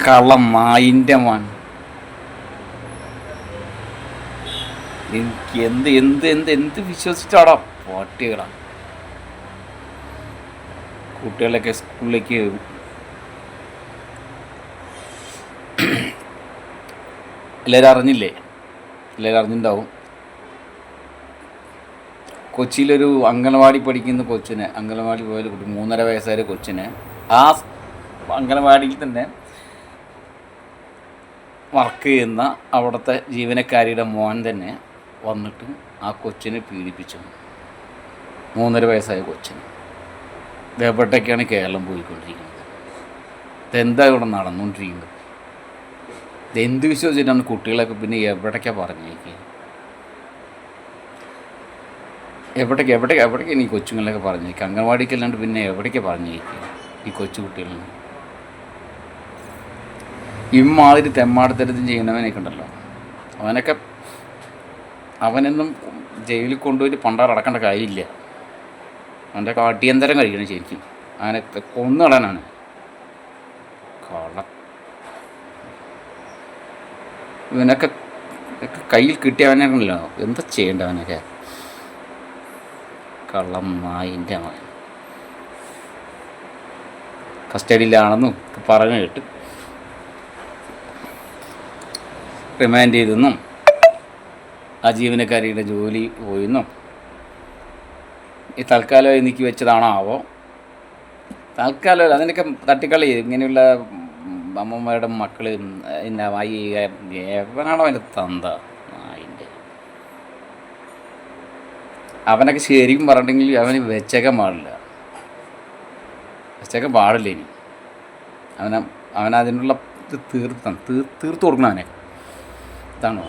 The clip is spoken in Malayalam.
കള്ളം നായിൻ്റെ മോൻ. എനിക്ക് എന്ത് എന്ത് എന്ത് എന്ത് വിശ്വസിച്ചാടാ പാട്ടികളാ. കുട്ടികളൊക്കെ സ്കൂളിലേക്ക് എല്ലാവരും അറിഞ്ഞില്ലേ? എല്ലാവരും അറിഞ്ഞിട്ടുണ്ടാവും. കൊച്ചിയിലൊരു അംഗനവാടി പഠിക്കുന്ന കൊച്ചിനെ, അംഗനവാടി പോയൊരു കുട്ടി, 3.5 വയസ്സായ കൊച്ചിനെ, ആ അംഗനവാടിയിൽ തന്നെ വർക്ക് ചെയ്യുന്ന അവിടുത്തെ ജീവനക്കാരിയുടെ മോൻ തന്നെ വന്നിട്ട് ആ കൊച്ചിനെ പീഡിപ്പിച്ചു. 3.5 വയസ്സായ കൊച്ചിന്. ഇതെവിടേക്കാണ് കേരളം പോയിക്കൊണ്ടിരിക്കുന്നത്? ഇതെന്താ ഇവിടെ നടന്നുകൊണ്ടിരിക്കുന്നത്? ഇതെന്ത് വിശ്വസിച്ചിട്ടാണ് കുട്ടികളൊക്കെ പിന്നെ എവിടേക്കാണ് പറഞ്ഞേക്കുക? എവിടേക്കാണ് ഈ കൊച്ചുങ്ങളൊക്കെ പറഞ്ഞേക്കുക? അംഗൻവാടിക്കല്ലാണ്ട് പിന്നെ എവിടേക്കാണ് പറഞ്ഞേക്കുക ഈ കൊച്ചു കുട്ടികളിന്? ഇമ്മാതിരി തെമ്മാടത്തരത്തിൽ ചെയ്യുന്നവനൊക്കെ ഉണ്ടല്ലോ, അവനൊന്നും ജയിലിൽ കൊണ്ടുപോയിട്ട് പണ്ടാറടക്കേണ്ട കാര്യമില്ല. അവൻ്റെ അടിയന്തരം കഴിക്കണം ശരിക്കും. അവനെ കൊന്നുകളാനാണ്. കള്ളം. ഇവനൊക്കെ കയ്യിൽ കിട്ടിയവനല്ലോ എന്താ ചെയ്യേണ്ടവനൊക്കെ? കള്ളം നായിൻ്റെ മകൻ. കസ്റ്റഡിയിലാണെന്നും പറഞ്ഞു കേട്ട് റിമാൻഡ് ചെയ്തെന്നും ആ ജീവനക്കാരിയുടെ ജോലി പോയെന്നും ഈ തൽക്കാലം എനിക്ക് വെച്ചതാണോ ആവോ? തൽക്കാലം അതിനൊക്കെ തട്ടിക്കളി. ഇങ്ങനെയുള്ള അമ്മമ്മയുടെ മക്കൾ പിന്നെ എവനാണോ അതിൻ്റെ തന്ത അതിൻ്റെ? അവനൊക്കെ ശരിക്കും പറഞ്ഞിട്ടുണ്ടെങ്കിൽ അവന് വെച്ചേക്കാൻ പാടില്ല ഇനി. അവനതിനുള്ള തീർത്തു കൊടുക്കണം അവനെ. ഇതാണ്